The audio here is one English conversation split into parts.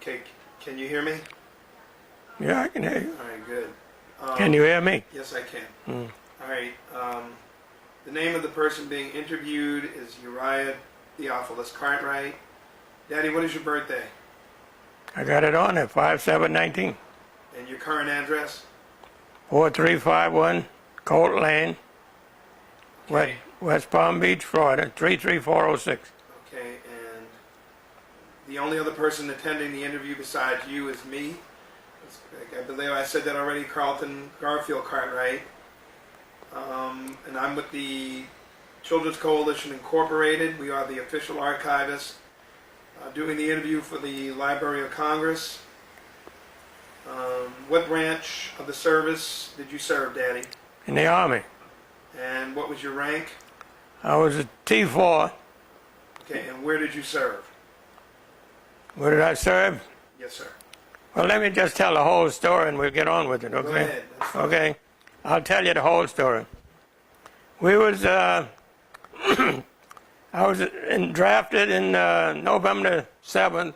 Okay, can you hear me? Yeah, I can hear you. All right, good. Can you hear me? Yes, I can. All right. The name of the person being interviewed is Uriah Cartwright. Daddy, what is your birthday? I got it on at 5719. And your current address? 4351 Colt Lane, Okay. West Palm Beach, Florida, 33406. Okay, and the only other person attending the interview besides you is me. I believe I said that already, Garfield Cartwright. And I'm with the Children's Coalition Incorporated. We are the official archivist doing the interview for the Library of Congress. What branch of the service did you serve, Daddy? In the Army. And what was your rank? I was a T4. Okay, and where did you serve? Where did I serve? Yes, sir. Well, let me just tell the whole story and we'll get on with it, okay? Go ahead. That's fine. Okay, I'll tell you the whole story. We was, I was drafted in November 7th,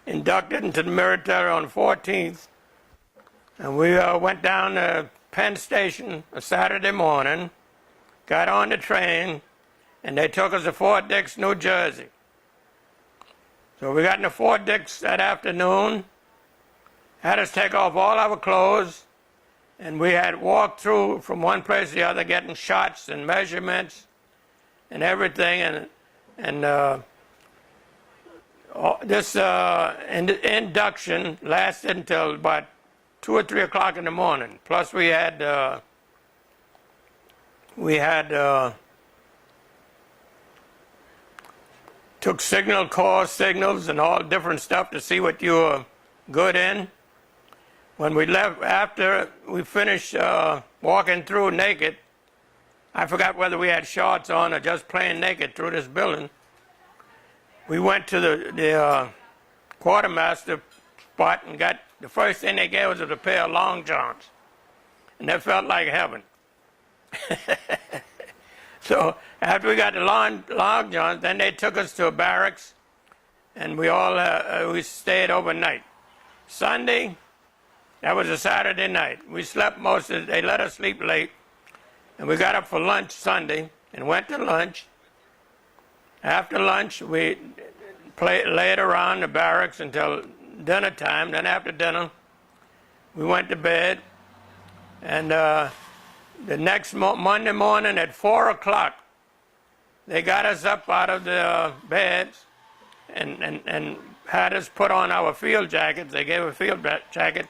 inducted into the military on the 14th, and we went down to Penn Station a Saturday morning, got on the train, and they took us to Fort Dix, New Jersey. So we got into Fort Dix that afternoon, had us take off all our clothes, and we had walked through from one place to the other getting shots and measurements and everything, and this induction lasted until about 2 or 3 o'clock in the morning. Plus we had took signal corps signals and all different stuff to see what you were good in. When we left, after we finished walking through naked, I forgot whether we had shorts on or just plain naked through this building. We went to the quartermaster spot and got, the first thing they gave us was a pair of long johns. And that felt like heaven. So after we got the long johns, then they took us to a barracks, and we stayed overnight. Sunday, that was a Saturday night. We slept they let us sleep late, and we got up for lunch Sunday and went to lunch. After lunch, we laid around the barracks until dinner time. Then after dinner, we went to bed, and the next Monday morning at 4 o'clock, they got us up out of the beds and had us put on our field jackets. They gave a field jacket.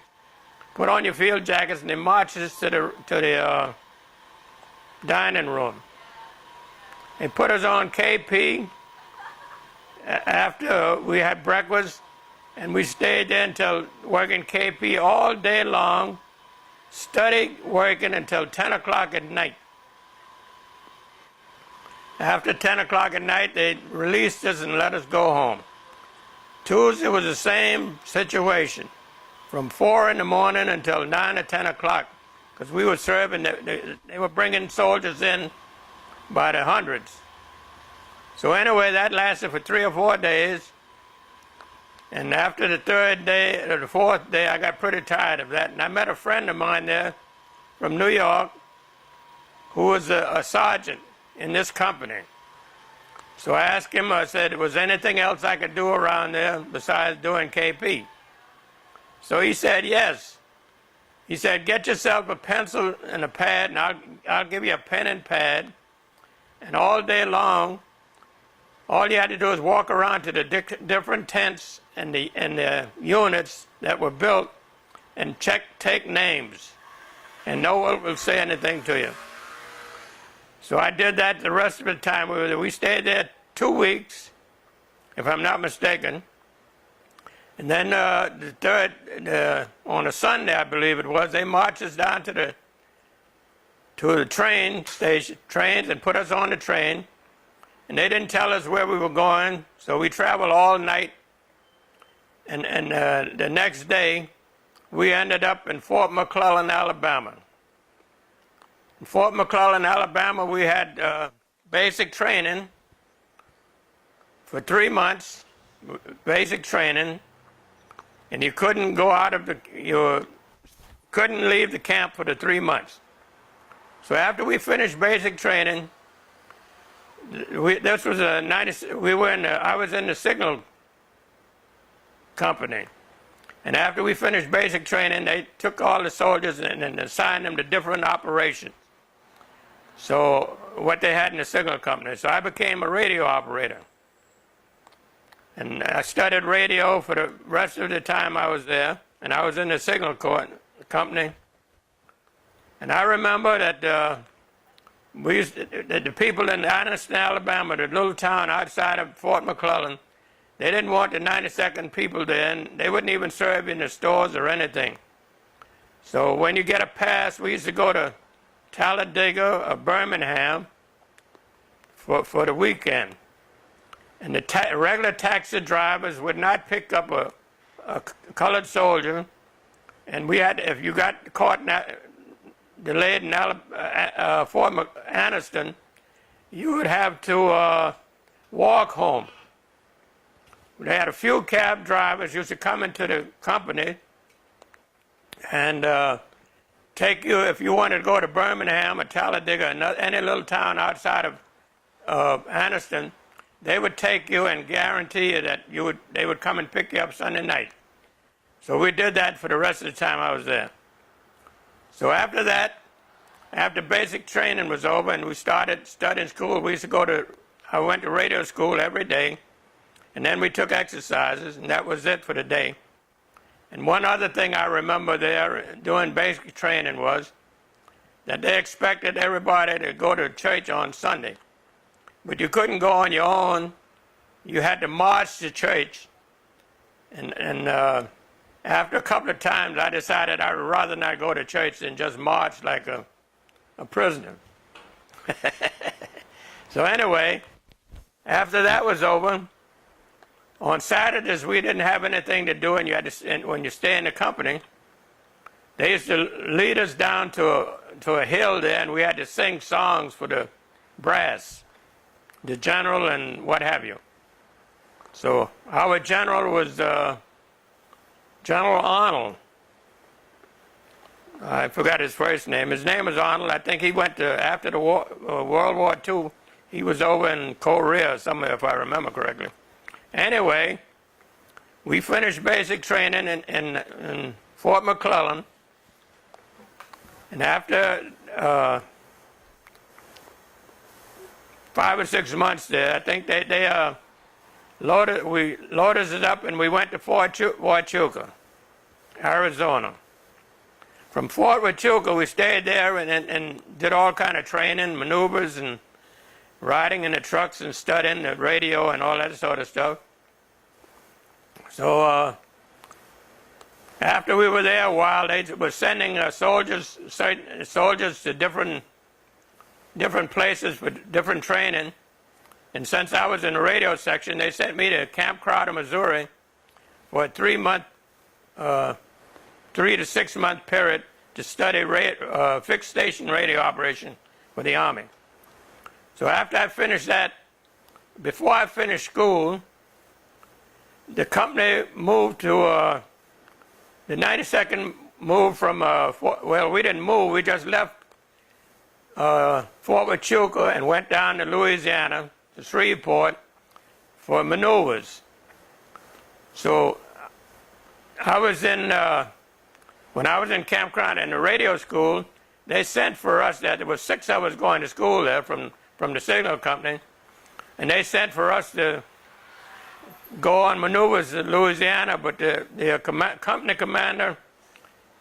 Put on your field jackets, and they marched us to the dining room. They put us on KP after we had breakfast, and we stayed there until working KP all day long, studied, working until 10 o'clock at night. After 10 o'clock at night, they released us and let us go home. Tuesday was the same situation, from 4 in the morning until 9 or 10 o'clock, because we were serving, they were bringing soldiers in by the hundreds. So anyway, that lasted for 3 or 4 days, and after the third day, or the fourth day, I got pretty tired of that, and I met a friend of mine there from New York who was a sergeant in this company. So I asked him, I said, was there anything else I could do around there besides doing KP? So he said, yes. He said, get yourself a pencil and a pad, and I'll give you a pen and pad, and all day long, all you had to do is walk around to the different tents and the units that were built and take names, and no one will say anything to you. So I did that the rest of the time. We stayed there 2 weeks, if I'm not mistaken. And then the third, on a Sunday, I believe it was, they marched us down to the train station, trains, and put us on the train. And they didn't tell us where we were going, so we traveled all night. And the next day, we ended up in Fort McClellan, Alabama. In Fort McClellan, Alabama, we had basic training for 3 months, basic training. and you couldn't go out of you couldn't leave the camp for the 3 months. So after we finished basic training, this was a 90. I was in the signal company, and after we finished basic training, they took all the soldiers and assigned them to different operations. So what they had in the signal company. So I became a radio operator, and I studied radio for the rest of the time I was there, and I was in the signal company. And I remember that the people in Anniston, Alabama, the little town outside of Fort McClellan, they didn't want the 92nd people there, and they wouldn't even serve in the stores or anything. So when you get a pass, we used to go to Talladega or Birmingham for the weekend. And the regular taxi drivers would not pick up a colored soldier, and we had, if you got caught delayed in Fort Anniston, you would have to walk home. They had a few cab drivers used to come into the company and take you, if you wanted to go to Birmingham or Talladega or any little town outside of Anniston, they would take you and guarantee you that they would come and pick you up Sunday night. So we did that for the rest of the time I was there. So after that, after basic training was over and we started studying school, I went to radio school every day, and then we took exercises, and that was it for the day. And one other thing I remember there doing basic training was that they expected everybody to go to church on Sunday. But you couldn't go on your own. You had to march to church. And after a couple of times, I decided I would rather not go to church than just march like a prisoner. So anyway, after that was over, on Saturdays we didn't have anything to do, and you had to, when you stay in the company, they used to lead us down to a hill there, and we had to sing songs for the brass, the general and what have you. So our general was General Arnold. I forgot his first name. His name was Arnold. I think he went to, after the war, World War II, he was over in Korea somewhere, if I remember correctly. Anyway, we finished basic training in Fort McClellan, and after 5 or 6 months there, I think they loaded us up, and we went to Fort Huachuca, Arizona. From Fort Huachuca, we stayed there and did all kind of training, maneuvers, and riding in the trucks and studying the radio and all that sort of stuff. So after we were there a while, they were sending soldiers to different places for different training. And since I was in the radio section, they sent me to Camp Crowder, Missouri, for a 3 to 6 month period to study fixed station radio operation for the Army. So after I finished that, before I finished school, the company moved to, the 92nd moved from, well, we didn't move, we just left Fort Huachuca and went down to Louisiana, to Shreveport, for maneuvers. So I was in, when I was in Camp Crowder in the radio school, they sent for us, there was 6 of us going to school there from the signal company, and they sent for us to go on maneuvers in Louisiana, but the company commander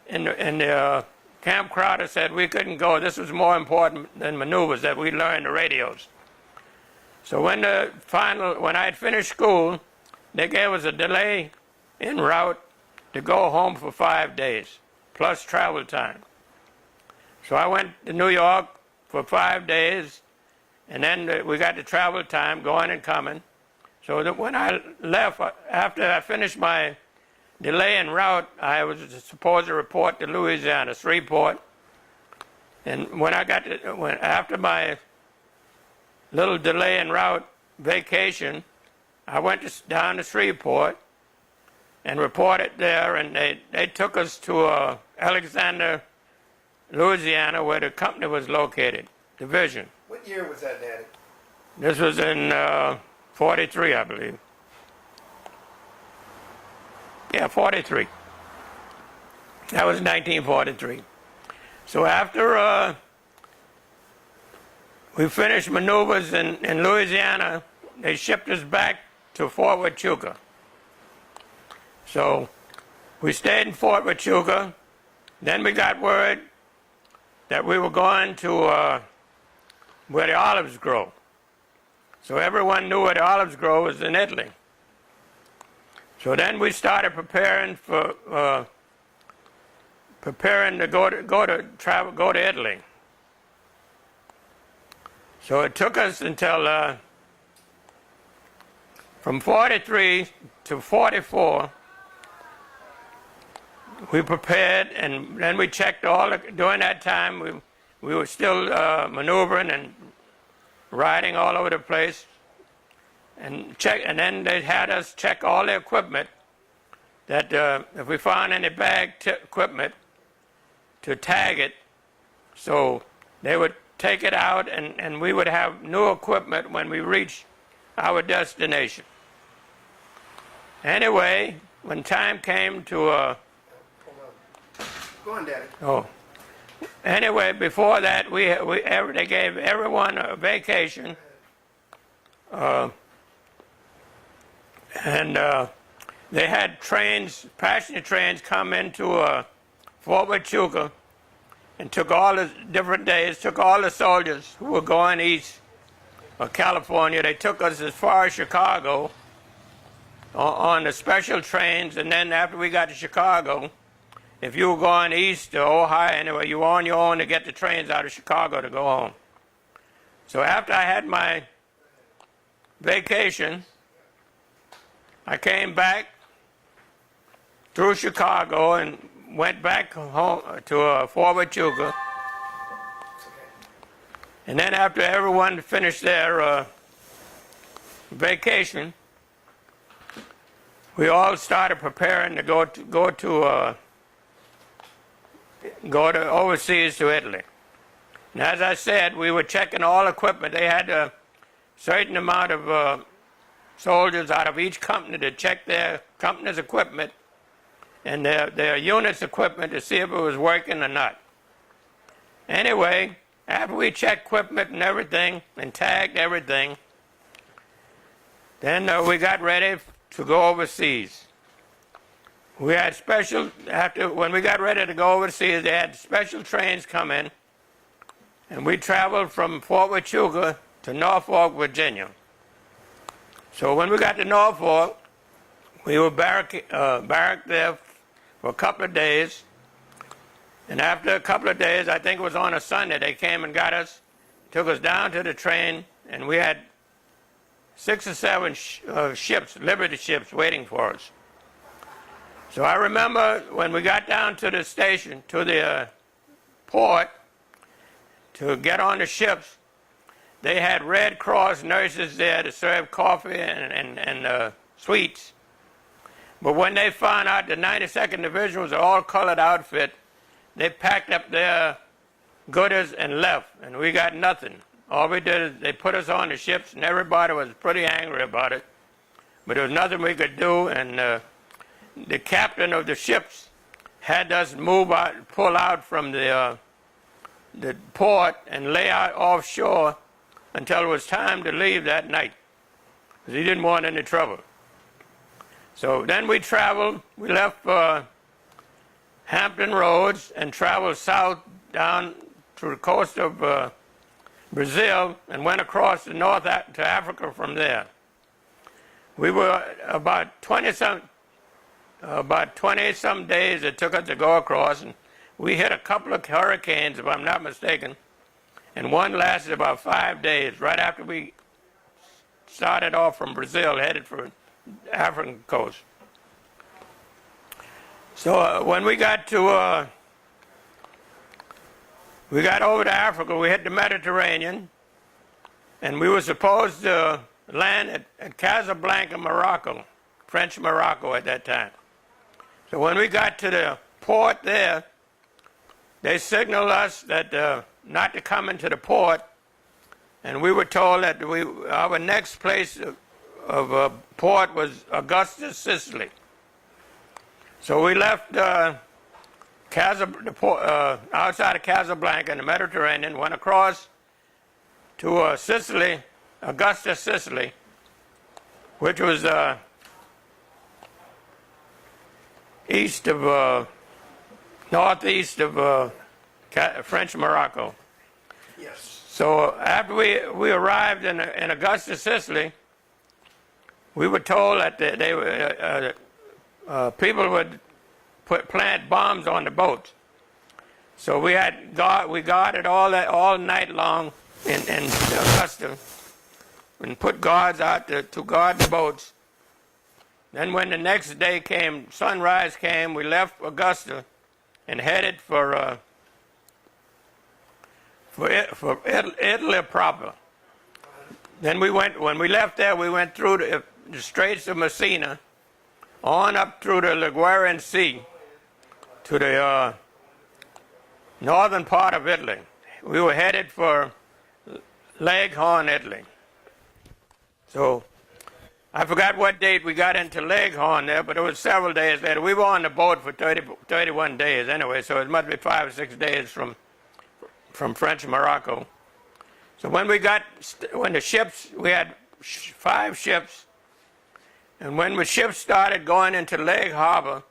in the Camp Crowder said we couldn't go. This was more important than maneuvers, that we learned the radios. So when I had finished school, they gave us a delay en route to go home for 5 days, plus travel time. So I went to New York for 5 days, and then we got the travel time going and coming. So that when I left, after I finished my delay en route, I was supposed to report to Louisiana, Shreveport. And when I got after my little delay en route vacation, I went down to Shreveport, and reported there, and they took us to Alexander, Louisiana, where the company was located, division. What year was that, Daddy? This was in 43, I believe. Yeah, 43. That was 1943. So after we finished maneuvers in Louisiana, they shipped us back to Fort Huachuca. So we stayed in Fort Huachuca. Then we got word that we were going to where the olives grow. So everyone knew where the olives grow was in Italy. So then we started preparing to go to Italy. So it took us until from 43 to 44. We prepared, and then we checked during that time, we were still maneuvering and riding all over the place, and then they had us check all the equipment, that if we found any bagged equipment, to tag it, so they would take it out, and we would have new equipment when we reached our destination. Anyway, when time came to Go on, Daddy. Oh. Anyway, before that, they gave everyone a vacation, and they had passenger trains come into Fort Huachuca, and took all the different days, took all the soldiers who were going east of California. They took us as far as Chicago on the special trains, and then after we got to Chicago, if you were going east to Ohio, anyway, you were on your own to get the trains out of Chicago to go home. So after I had my vacation, I came back through Chicago and went back home to Fort Huachuca. And then after everyone finished their vacation, we all started preparing to go to overseas to Italy. And as I said, we were checking all equipment. They had a certain amount of soldiers out of each company to check their company's equipment and their unit's equipment to see if it was working or not. Anyway, after we checked equipment and everything and tagged everything, then we got ready to go overseas. We had when we got ready to go overseas, they had special trains come in, and we traveled from Fort Huachuca to Norfolk, Virginia. So when we got to Norfolk, we were barracked there for a couple of days, and after a couple of days, I think it was on a Sunday, they came and got us, took us down to the train, and we had 6 or 7 ships, Liberty ships, waiting for us. So I remember when we got down to the station, to the port, to get on the ships, they had Red Cross nurses there to serve coffee and sweets. But when they found out the 92nd Division was an all-colored outfit, they packed up their goodies and left, and we got nothing. All we did is they put us on the ships, and everybody was pretty angry about it. But there was nothing we could do, and the captain of the ships had us pull out from the port and lay out offshore until it was time to leave that night, because he didn't want any trouble. So then we left Hampton Roads and traveled south down to the coast of Brazil and went across to to Africa from there. We were about 20-some days it took us to go across, and we hit a couple of hurricanes, if I'm not mistaken, and one lasted about 5 days, right after we started off from Brazil, headed for the African coast. So when we got over to Africa, we hit the Mediterranean, and we were supposed to land at Casablanca, Morocco, French Morocco at that time. So when we got to the port there, they signaled us that not to come into the port, and we were told that our next place of port was Augusta, Sicily. So we left outside of Casablanca in the Mediterranean, went across to Sicily, Augusta, Sicily, which was northeast of French Morocco. Yes. So after we arrived in Augusta, Sicily, we were told that people would plant bombs on the boats. So we guarded all night long in Augusta, and put guards out to guard the boats. Then when the next day came, sunrise came, we left Augusta and headed for Italy proper. Then when we left there, we went through the Straits of Messina, on up through the Ligurian Sea to the northern part of Italy. We were headed for Leghorn, Italy. So I forgot what date we got into Leghorn there, but it was several days later. We were on the boat for 31 days anyway, so it must be 5 or 6 days from French Morocco. So when the ships, we had 5 ships, and when the ships started going into Lake Harbor,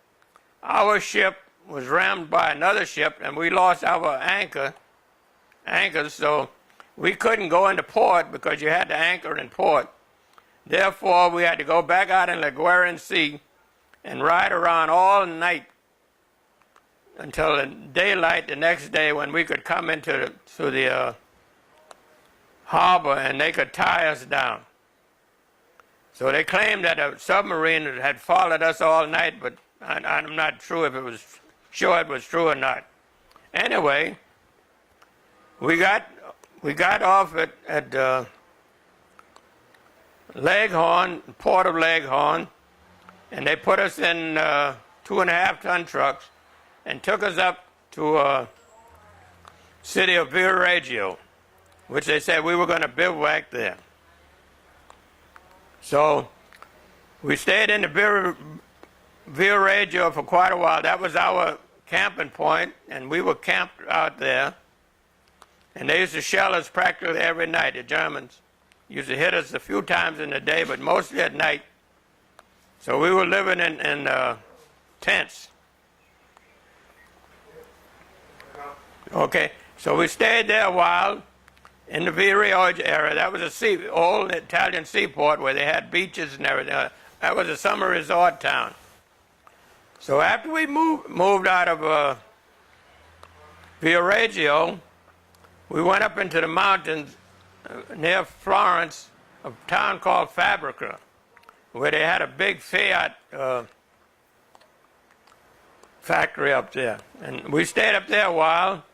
our ship was rammed by another ship, and we lost our anchors, so we couldn't go into port because you had to anchor in port. Therefore, we had to go back out in the Ligurian Sea and ride around all night until the daylight the next day, when we could come into the harbor and they could tie us down. So they claimed that a submarine had followed us all night, but I'm not sure if it was true or not. Anyway, we got off at Leghorn, port of Leghorn, and they put us in 2.5-ton trucks and took us up to city of Viareggio, which they said we were going to bivouac there. So we stayed in the Viareggio for quite a while. That was our camping point, and we were camped out there. And they used to shell us practically every night. The Germans used to hit us a few times in the day, but mostly at night. So we were living in tents. Okay, so we stayed there a while in the Viareggio area. That was old Italian seaport where they had beaches and everything. That was a summer resort town. So after we moved out of Viareggio, we went up into the mountains near Florence, a town called Fabrica, where they had a big Fiat factory up there. And we stayed up there a while.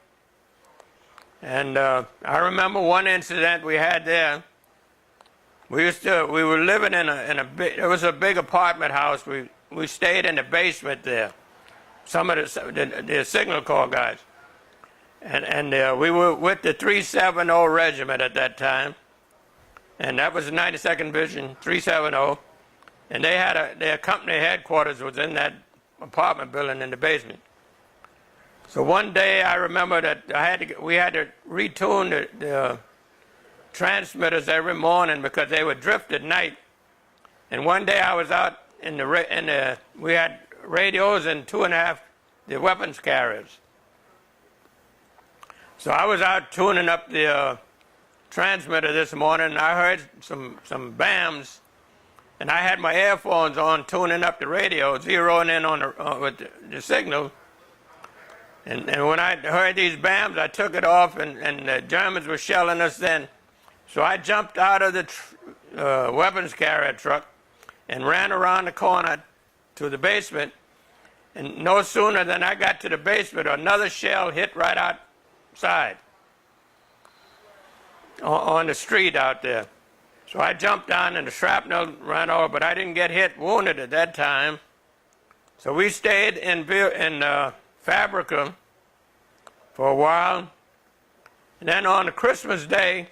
And I remember one incident we had there. We were living in it was a big apartment house. We stayed in the basement there. Some of the signal corps guys. And we were with the 370 Regiment at that time. And that was the 92nd Division, 370. And they had their company headquarters was in that apartment building in the basement. So one day I remember that we had to retune the transmitters every morning because they would drift at night. And one day I was out we had radios and 2.5 the weapons carriers. So I was out tuning up the transmitter this morning, and I heard some BAMs, and I had my earphones on tuning up the radio, zeroing in on with the signal. And when I heard these BAMs, I took it off, and the Germans were shelling us then. So I jumped out of the weapons carrier truck and ran around the corner to the basement. And no sooner than I got to the basement, another shell hit right outside on the street out there. So I jumped down, and the shrapnel ran over, but I didn't get wounded at that time. So we stayed in Fabrica for a while. And then on Christmas Day,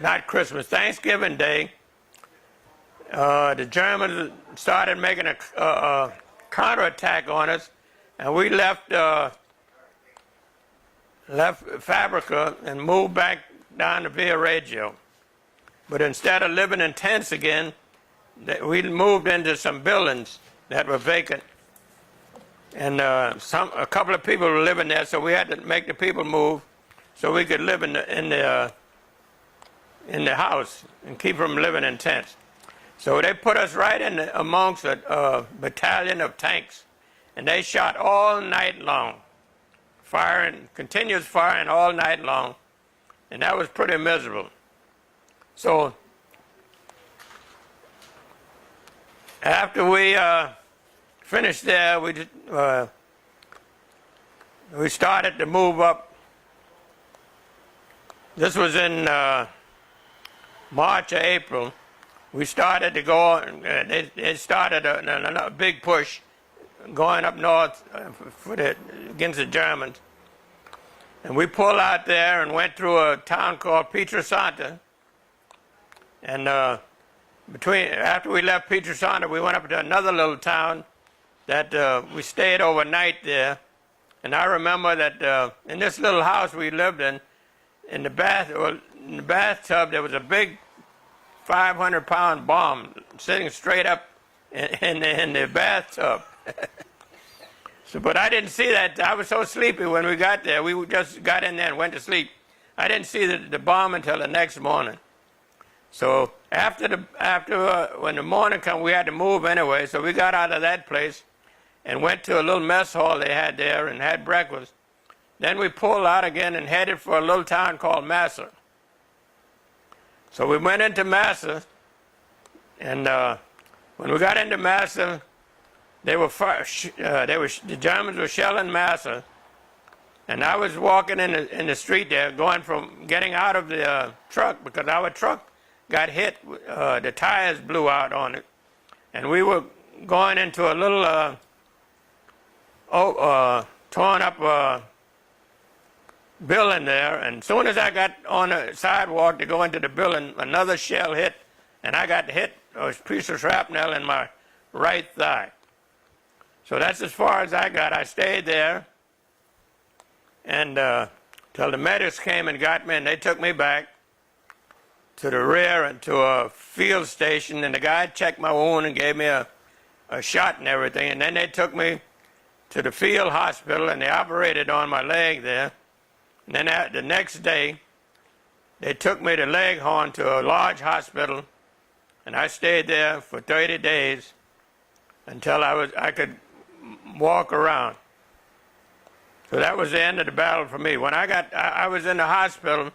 not Christmas, Thanksgiving Day, the Germans started making a counterattack on us, and we left Fabrica and moved back down to Via Reggio. But instead of living in tents again, we moved into some buildings that were vacant. And a couple of people were living there, so we had to make the people move so we could live in the house and keep from living in tents. So they put us right in amongst a battalion of tanks, and they shot all night long, continuous firing all night long, and that was pretty miserable. So after we finished there, we started to move up. This was in March or April. We started to go, they started a big push going up north against the Germans. And we pulled out there and went through a town called Pietrasanta. And after we left Pietrasanta, we went up to another little town that we stayed overnight there. And I remember that in this little house we lived in the bathtub, there was a big 500-pound bomb sitting straight up in the bathtub. But I didn't see that. I was so sleepy when we got there. We just got in there and went to sleep. I didn't see the bomb until the next morning. So when the morning came, we had to move anyway. So we got out of that place and went to a little mess hall they had there and had breakfast. Then we pulled out again and headed for a little town called Massa. So we went into Massa, and when we got into Massa, the Germans were shelling Massa, and I was walking in the street there, getting out of the truck because our truck got hit. The tires blew out on it, and we were going into a little torn up building there, and as soon as I got on the sidewalk to go into the building, another shell hit, and I got hit a piece of shrapnel in my right thigh. So that's as far as I got. I stayed there, and till the medics came and got me, and they took me back to the rear and to a field station, and the guy checked my wound and gave me a shot and everything, and then they took me to the field hospital, and they operated on my leg there. And then the next day, they took me to Leghorn to a large hospital, and I stayed there for 30 days until I could walk around. So that was the end of the battle for me. When I was in the hospital,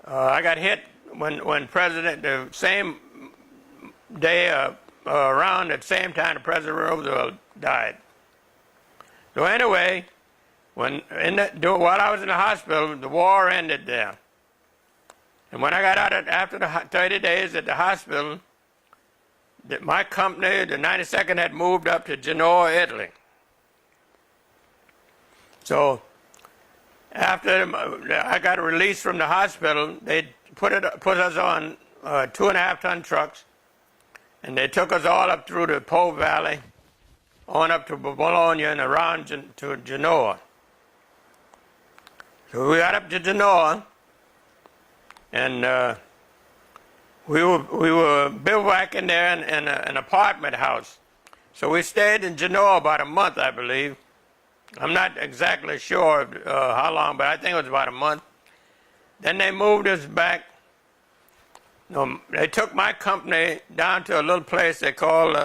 I got hit when the same day, around at the same time, the President Roosevelt died. So anyway, while I was in the hospital, the war ended there. And when I got out after the 30 days at the hospital, my company, the 92nd, had moved up to Genoa, Italy. So after I got released from the hospital, they put us on 2.5-ton trucks, and they took us all up through the Po Valley, on up to Bologna and around to Genoa. So we got up to Genoa, and we were bivouacking there in an apartment house. So we stayed in Genoa about a month, I believe. I'm not exactly sure how long, but I think it was about a month. Then they moved us back. No, they took my company down to a little place they called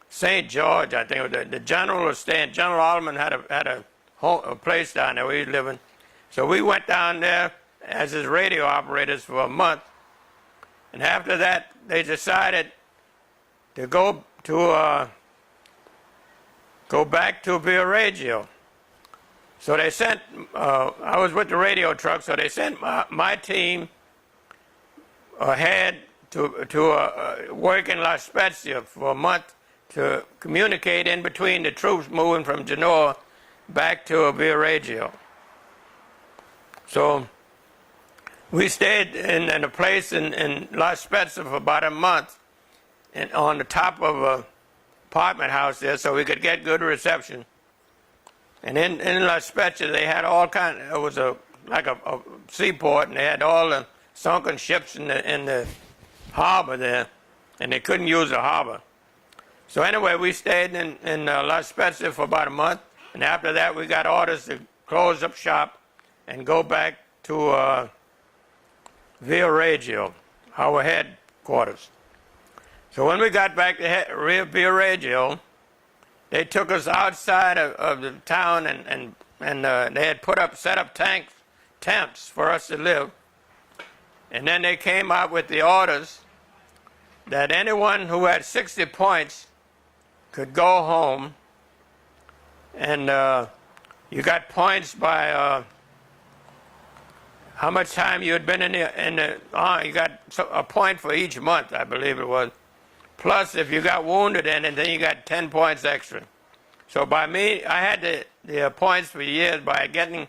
St. George, I think. The general was staying. General Alderman had a place down there where he was living. So we went down there as his radio operators for a month. And after that, they decided to go back to Via Reggio. So they sent, I was with the radio truck, so they sent my team ahead to work in La Spezia for a month to communicate in between the troops moving from Genoa back to Viareggio. So we stayed in a place in La Spezia for about a month, and on the top of a apartment house there, so we could get good reception. And in La Spezia, they had all kind. It was like a seaport, and they had all the sunken ships in the harbor there, and they couldn't use the harbor. So anyway, we stayed in La Spezia for about a month, and after that, we got orders to close up shop and go back to Viareggio, our headquarters. So when we got back to Viareggio, they took us outside of the town, and they had set up tents for us to live. And then they came out with the orders that anyone who had 60 points could go home, and you got points by how much time you had been in the you got a point for each month, I believe it was. Plus, if you got wounded in it, then you got 10 points extra. So by me, I had the points for years. By getting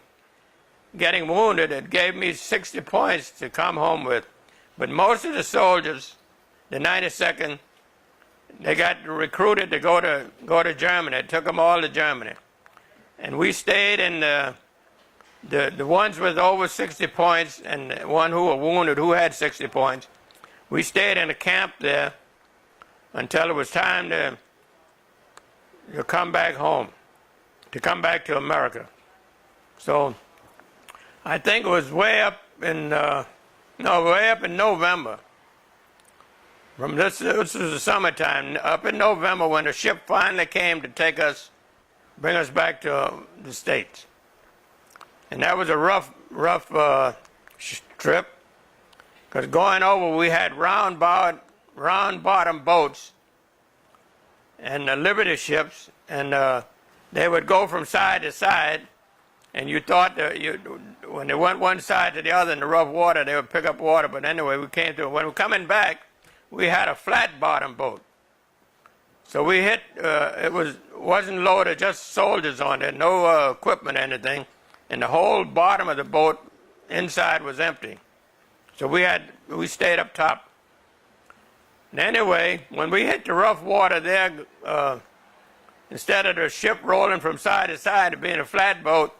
wounded, it gave me 60 points to come home with. But most of the soldiers, the 92nd, they got recruited to go to Germany. It took them all to Germany. And we stayed in the ones with over 60 points and the one who were wounded who had 60 points. We stayed in a camp there until it was time to come back home, to come back to America. So I think it was way up in November. From this was the summertime, up in November when the ship finally came to bring us back to the States. And that was a rough trip, because going over we had round bottom boats and Liberty ships, and they would go from side to side, and you thought that when they went one side to the other in the rough water, they would pick up water. But anyway, when we were coming back, we had a flat bottom boat. So we hit, wasn't loaded, just soldiers on it, no equipment or anything, and the whole bottom of the boat inside was empty. So we stayed up top. And anyway, when we hit the rough water there, instead of the ship rolling from side to side to being a flat boat,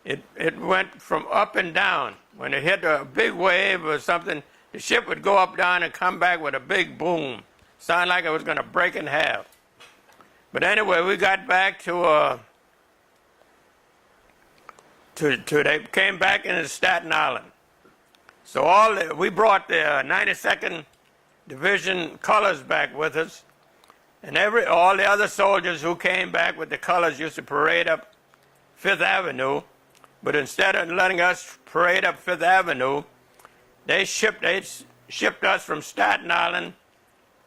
it went from up and down. When it hit a big wave or something, the ship would go up, down, and come back with a big boom. Sounded like it was going to break in half. But anyway, we got back they came back into Staten Island. So we brought the 92nd Division colors back with us, and all the other soldiers who came back with the colors used to parade up Fifth Avenue. But instead of letting us parade up Fifth Avenue, they shipped us from Staten Island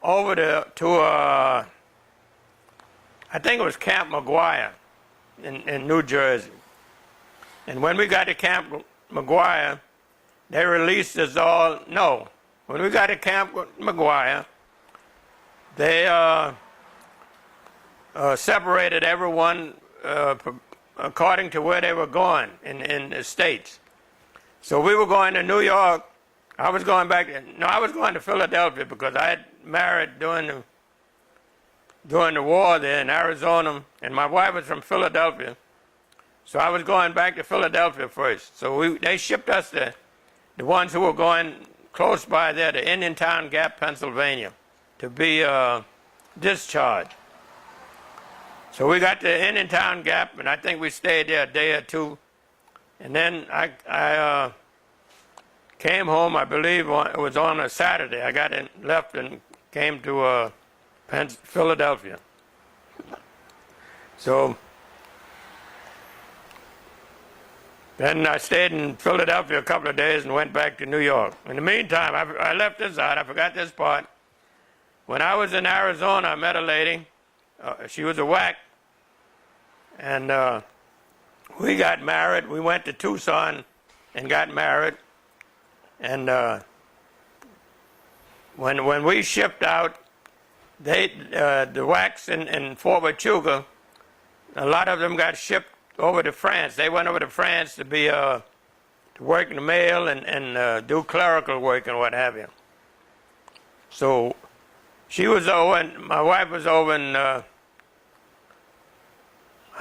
over to I think it was Camp McGuire in New Jersey. And when we got to Camp McGuire, they released us all. No, when we got to Camp McGuire, they separated everyone according to where they were going in the States. So we were going to New York. I was going to Philadelphia, because I had married during the war there in Arizona, and my wife was from Philadelphia. So I was going back to Philadelphia first. So they shipped us the ones who were going close by there to Indiantown Gap, Pennsylvania, to be discharged. So we got to Indiantown Gap, and I think we stayed there a day or two. And then I came home, I believe it was on a Saturday. I left and came to Philadelphia. So then I stayed in Philadelphia a couple of days and went back to New York. In the meantime, I left this out. I forgot this part. When I was in Arizona, I met a lady. She was a WAC. And we got married. We went to Tucson and got married. And when we shipped out, the wax in Fort Huachuca, a lot of them got shipped over to France. They went over to France to be to work in the mail and do clerical work and what have you. So she was over, and my wife was over in, her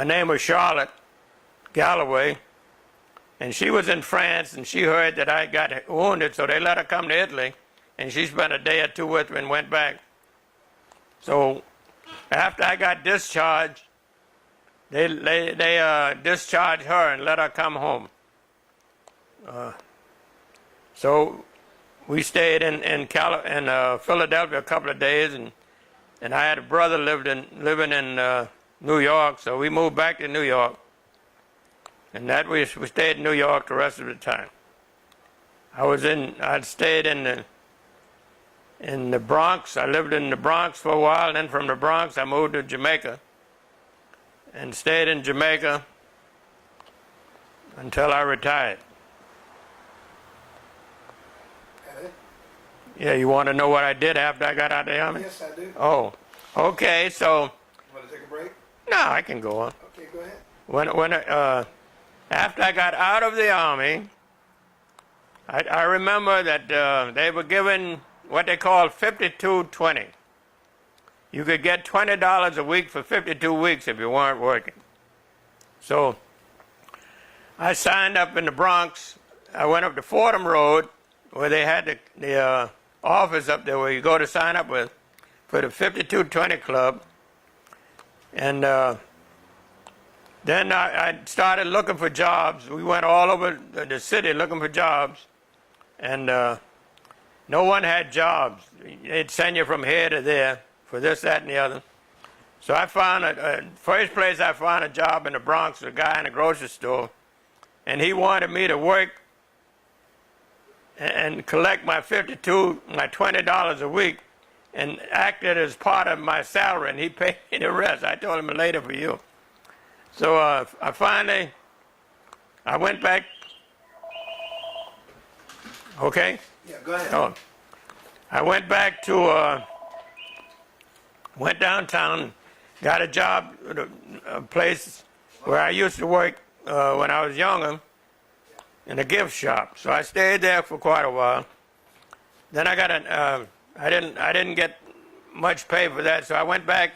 name was Charlotte Galloway, and she was in France, and she heard that I got wounded, so they let her come to Italy, and she spent a day or two with me and went back. So after I got discharged, they discharged her and let her come home. So we stayed in Philadelphia a couple of days, and I had a brother living in New York, so we moved back to New York, and that we stayed in New York the rest of the time. I'd stayed in the Bronx. I lived in the Bronx for a while, and then from the Bronx I moved to Jamaica and stayed in Jamaica until I retired. Yeah, you want to know what I did after I got out of the Army? Yes, I do. Oh, okay, so... You want to take a break? No, I can go on. Okay, go ahead. After I got out of the Army, I remember that they were given what they call 52-20. You could get $20 a week for 52 weeks if you weren't working. So I signed up in the Bronx. I went up to Fordham Road, where they had the office up there where you go to sign up with for the 52-20 club. And then I started looking for jobs. We went all over the city looking for jobs, and no one had jobs. They'd send you from here to there for this, that, and the other. So I found first place I found a job in the Bronx, a guy in a grocery store, and he wanted me to work and collect my $20 a week and act it as part of my salary, and he paid me the rest. I told him later for you. So I went back. Okay? Yeah, go ahead. Oh, I went back to, went downtown, got a job at a place where I used to work when I was younger, in a gift shop. So I stayed there for quite a while. Then I got I didn't get much pay for that, so I went back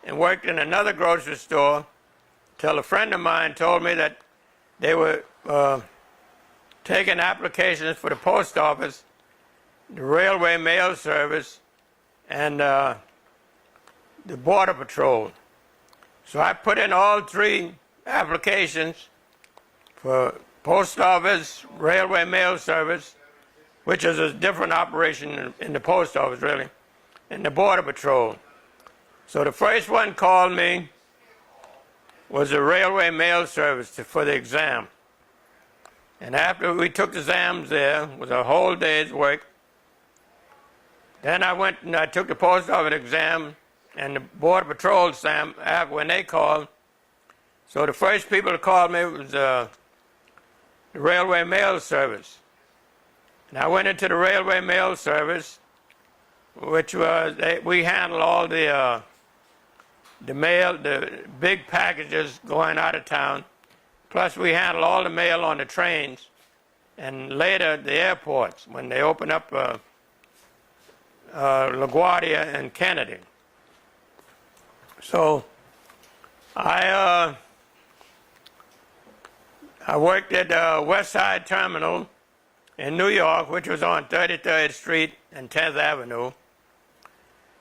and worked in another grocery store till a friend of mine told me that they were taking applications for the post office, the railway mail service, and the border patrol. So I put in all three applications for post office, railway mail service, which is a different operation in the post office, really, and the border patrol. So the first one called me was the railway mail service for the exam. And after we took the exams there, it was a whole day's work. Then I went and I took the post office exam and the border patrol exam when they called. So the first people to call me was the railway mail service. And I went into the railway mail service, which was, we handle all the mail, the big packages going out of town. Plus we handle all the mail on the trains and later the airports when they open up LaGuardia and Kennedy. So I worked at West Side Terminal in New York, which was on 33rd Street and 10th Avenue.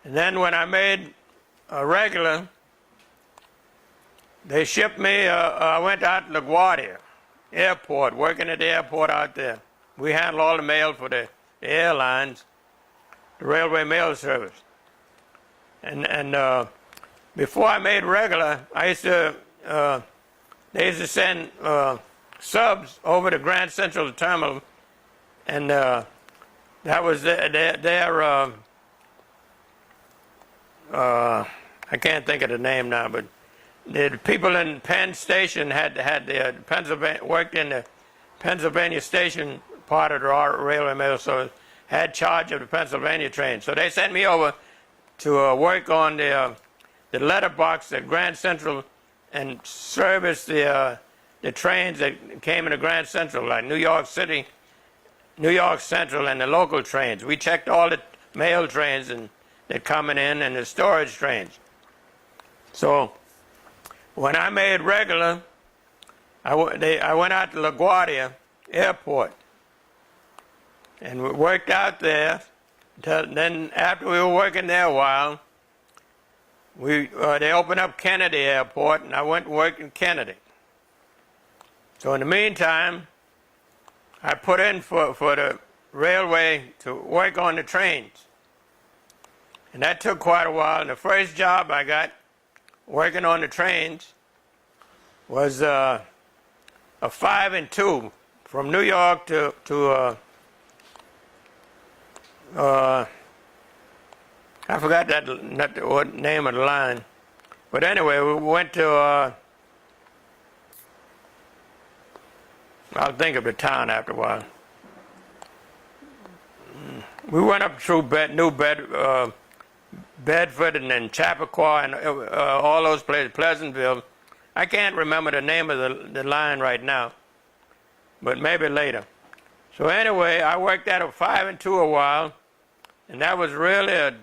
And then when I made a regular, they shipped me, I went out to LaGuardia Airport, working at the airport out there. We handle all the mail for the airlines, the railway mail service. And before I made regular, I used to, they used to send subs over to Grand Central Terminal, and that was their I can't think of the name now, but the people in Penn Station had the Pennsylvania, worked in the Pennsylvania Station part of the railway mail service, had charge of the Pennsylvania train. So they sent me over to work on the letterbox at Grand Central and service the trains that came into Grand Central, like New York City, New York Central, and the local trains. We checked all the mail trains that coming in and the storage trains. So when I made regular, I went out to LaGuardia Airport and we worked out there. Then after we were working there a while, they opened up Kennedy Airport, and I went and worked in Kennedy. So in the meantime, I put in for the railway to work on the trains. And that took quite a while. And the first job I got working on the trains was a 5 and 2 from New York to I forgot what name of the line. But anyway, we went to, I'll think of the town after a while. We went up through Bedford and then Chappaqua and all those places, Pleasantville. I can't remember the name of the line right now, but maybe later. So anyway, I worked at a 5 and 2 a while, and that was really a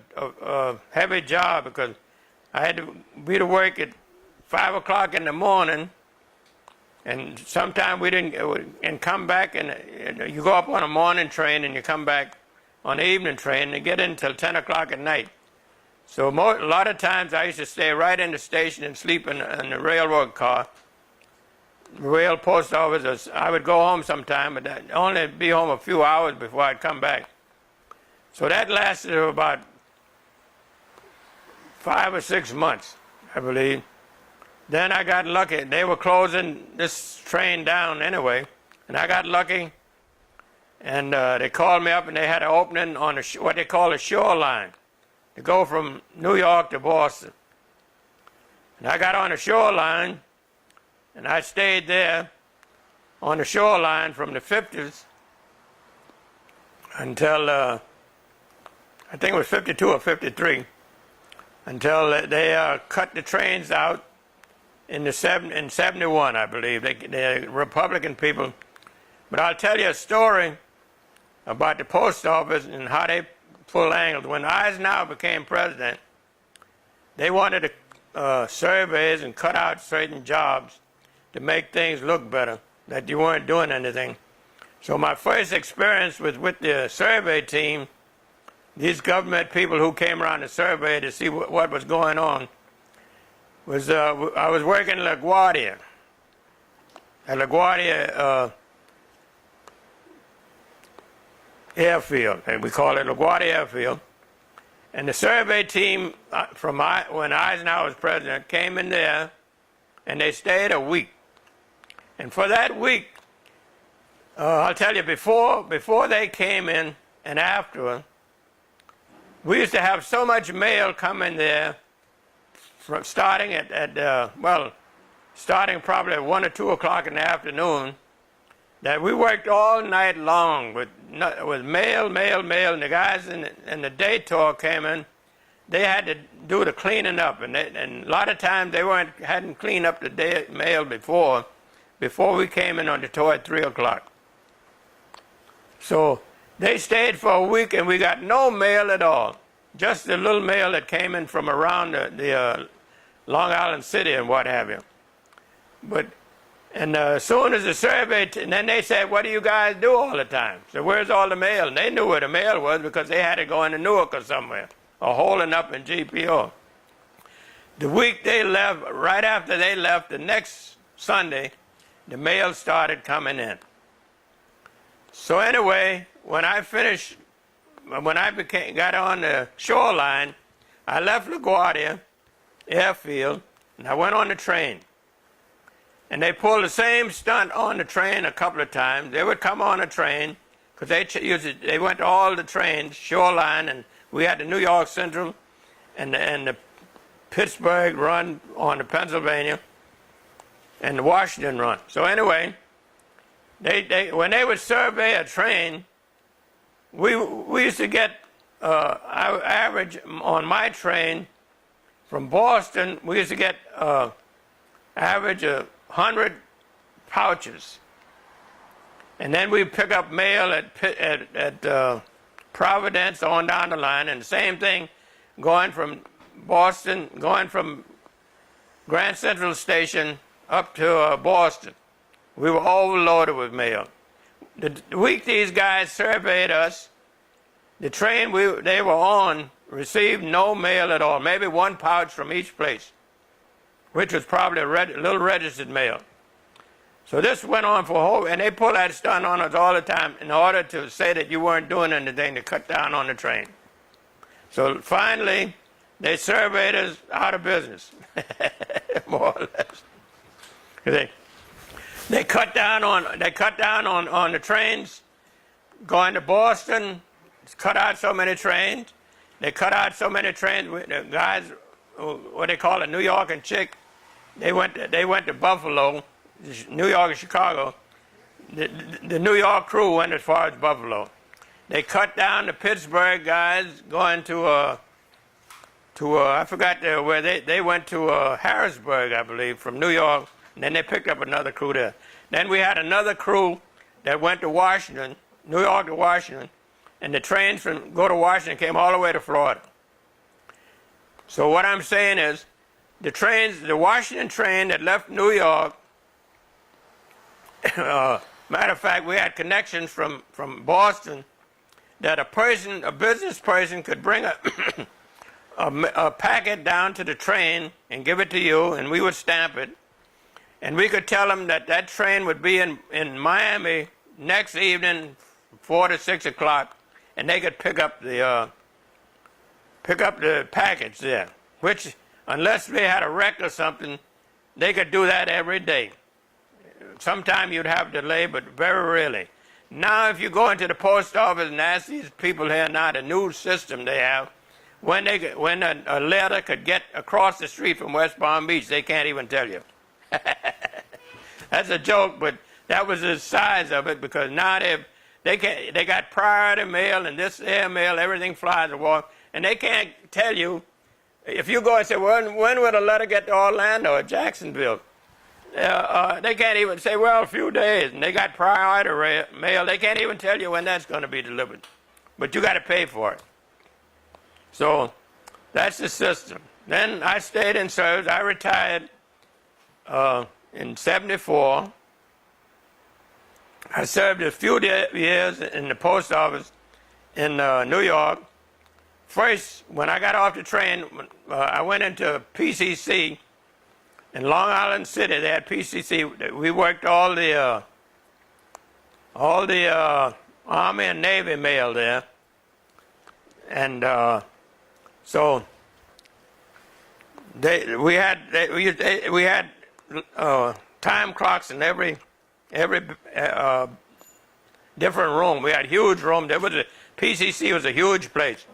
heavy job because I had to be to work at 5 o'clock in the morning, and sometimes we didn't, and come back, and you go up on a morning train and you come back on the evening train and get in until 10 o'clock at night. So a lot of times I used to stay right in the station and sleep in the railroad car, rail post office. I would go home sometime, but I'd only be home a few hours before I'd come back. So that lasted about 5 or 6 months, I believe. Then I got lucky. They were closing this train down anyway, and I got lucky. And they called me up, and they had an opening on what they call a shoreline, to go from New York to Boston. And I got on the shoreline, and I stayed there on the shoreline from the 50s until, I think it was 52 or 53, until they cut the trains out in 71, I believe. They're Republican people. But I'll tell you a story about the post office and how they pull angles. When Eisenhower became president, they wanted to surveys and cut out certain jobs to make things look better, that you weren't doing anything. So my first experience was with the survey team, these government people who came around to survey to see what was going on, was I was working at LaGuardia Airfield, and we call it LaGuardia Airfield. And the survey team from when Eisenhower was president came in there, and they stayed a week. And for that week, I'll tell you, before they came in and after, we used to have so much mail come in there, starting starting probably at 1 or 2 o'clock in the afternoon, that we worked all night long with mail, and the guys in the day tour came in. They had to do the cleaning up, and a lot of times they hadn't cleaned up the day mail before we came in on the tour at 3 o'clock. So they stayed for a week, and we got no mail at all, just the little mail that came in from around the Long Island City and what have you. And as soon as the survey, and then they said, what do you guys do all the time? So where's all the mail? And they knew where the mail was because they had to go into Newark or somewhere, or holding up in GPO. The week they left, right after they left, the next Sunday, the mail started coming in. So anyway, when I got on the shoreline, I left LaGuardia Airfield, and I went on the train. And they pulled the same stunt on the train a couple of times. They would come on a train, because they went to all the trains, shoreline, and we had the New York Central and the Pittsburgh run on the Pennsylvania and the Washington run. So anyway, when they would survey a train, we used to get, I average on my train from Boston, we used to get average 100 pouches. And then we pick up mail at Providence on down the line, and the same thing going from Boston, going from Grand Central Station up to Boston. We were overloaded with mail. The week these guys surveyed us, the train they were on received no mail at all, maybe one pouch from each place, which was probably a little registered mail. So this went on for a whole, and they pull that stunt on us all the time in order to say that you weren't doing anything to cut down on the train. So finally, they surveyed us out of business, more or less. They cut down on the trains going to Boston. Cut out so many trains. They cut out so many trains. The guys, what they call it, New York and Chick, they went to Buffalo, New York and Chicago. The New York crew went as far as Buffalo. They cut down the Pittsburgh guys going to I forgot where they went to Harrisburg, I believe, from New York. And then they picked up another crew there. Then we had another crew that went to Washington, New York to Washington, and the trains from go to Washington came all the way to Florida. So what I'm saying is, the Washington train that left New York, matter of fact, we had connections from Boston that a business person could bring a packet down to the train and give it to you, and we would stamp it. And we could tell them that train would be in Miami next evening, 4 to 6 o'clock, and they could pick up the package there. Which, unless they had a wreck or something, they could do that every day. Sometime you'd have delay, but very rarely. Now, if you go into the post office and ask these people here now, the new system they have, when a letter could get across the street from West Palm Beach, they can't even tell you. That's a joke, but that was the size of it, because now they got priority mail and this air mail, everything flies the wall, and they can't tell you. If you go and say, well, when would a letter get to Orlando or Jacksonville? They can't even say, well, a few days, and they got priority mail. They can't even tell you when that's going to be delivered, but you got to pay for it. So that's the system. Then I stayed in service. I retired in '74. I served a few years in the post office in New York. First, when I got off the train, I went into PCC in Long Island City. They had PCC. We worked all the Army and Navy mail there, and so we had time clocks in every different room. We had huge rooms. PCC was a huge place,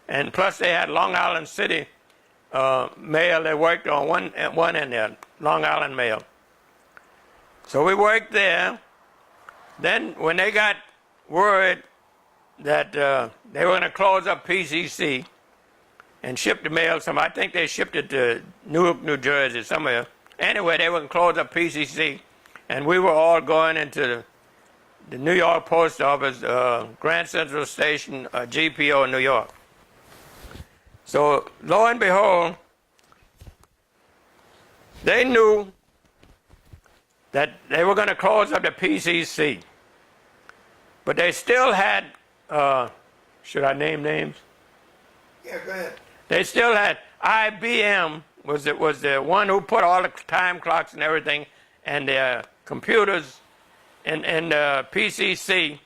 and plus they had Long Island City mail. They worked on one end there, Long Island mail. So we worked there. Then when they got word that they were going to close up PCC and ship the mail I think they shipped it to Newark, New Jersey, somewhere. Anyway, they were going to close up PCC, and we were all going into the New York Post Office, Grand Central Station, GPO in New York. So lo and behold, they knew that they were going to close up the PCC, but they still had, should I name names? Yeah, go ahead. They still had, IBM was the one who put all the time clocks and everything and the computers in PCC.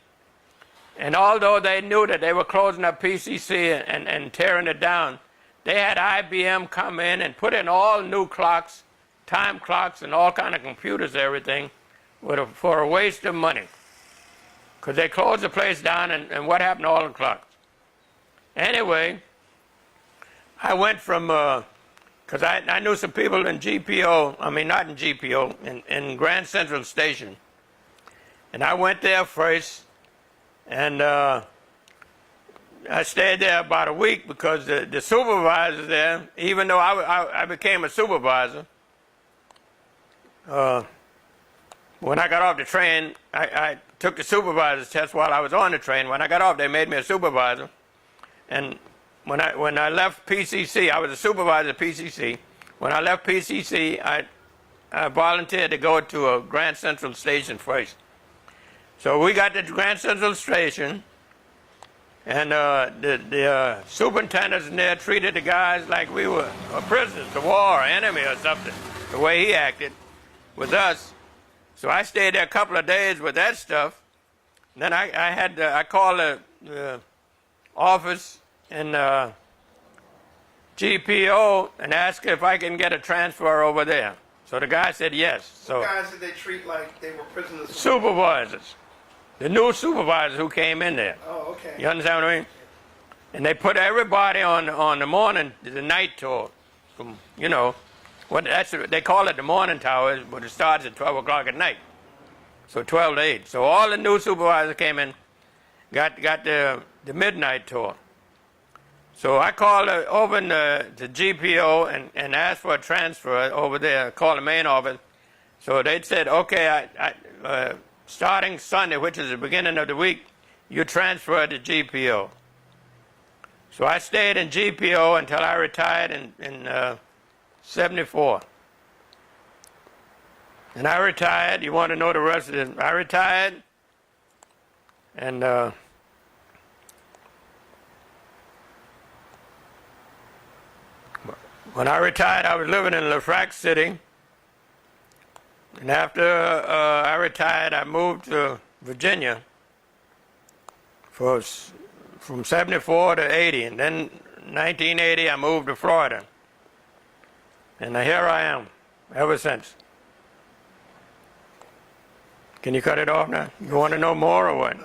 And although they knew that they were closing up PCC and tearing it down, they had IBM come in and put in all new clocks, time clocks, and all kind of computers and everything for a waste of money. Because they closed the place down, and what happened to all the clocks? Anyway, I went from, because I knew some people in GPO, I mean not in GPO, in Grand Central Station. And I went there first, and I stayed there about a week because the supervisor there, even though I became a supervisor, when I got off the train, I took the supervisor's test while I was on the train. When I got off, they made me a supervisor. And when I left PCC, I was a supervisor at PCC. When I left PCC, I volunteered to go to a Grand Central Station first. So we got to Grand Central Station, and the superintendents in there treated the guys like we were prisoners of war or enemy or something, the way he acted with us. So I stayed there a couple of days with that stuff. Then I called the office in GPO and asked if I can get a transfer over there. So the guy said yes. So What guys did they treat like they were prisoners? supervisors, the new supervisors who came in there. Oh, okay. You understand what I mean? And they put everybody on the morning, the night tour, from they call it the morning tower, but it starts at 12 o'clock at night. So 12 to 8. So all the new supervisors came in, got the midnight tour. So I called over in the GPO and asked for a transfer over there. I called the main office. So they said, okay, starting Sunday, which is the beginning of the week, you transfer to GPO. So I stayed in GPO until I retired in 74. And I retired. You want to know the rest of it? I retired, and when I retired, I was living in LaFrac City. And after I retired, I moved to Virginia from 74 to 80. And then 1980, I moved to Florida. And here I am, ever since. Can you cut it off now? You want to know more or what?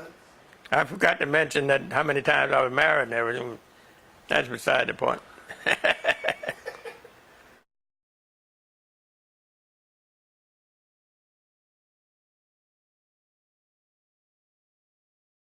I forgot to mention that how many times I was married and everything. That's beside the point.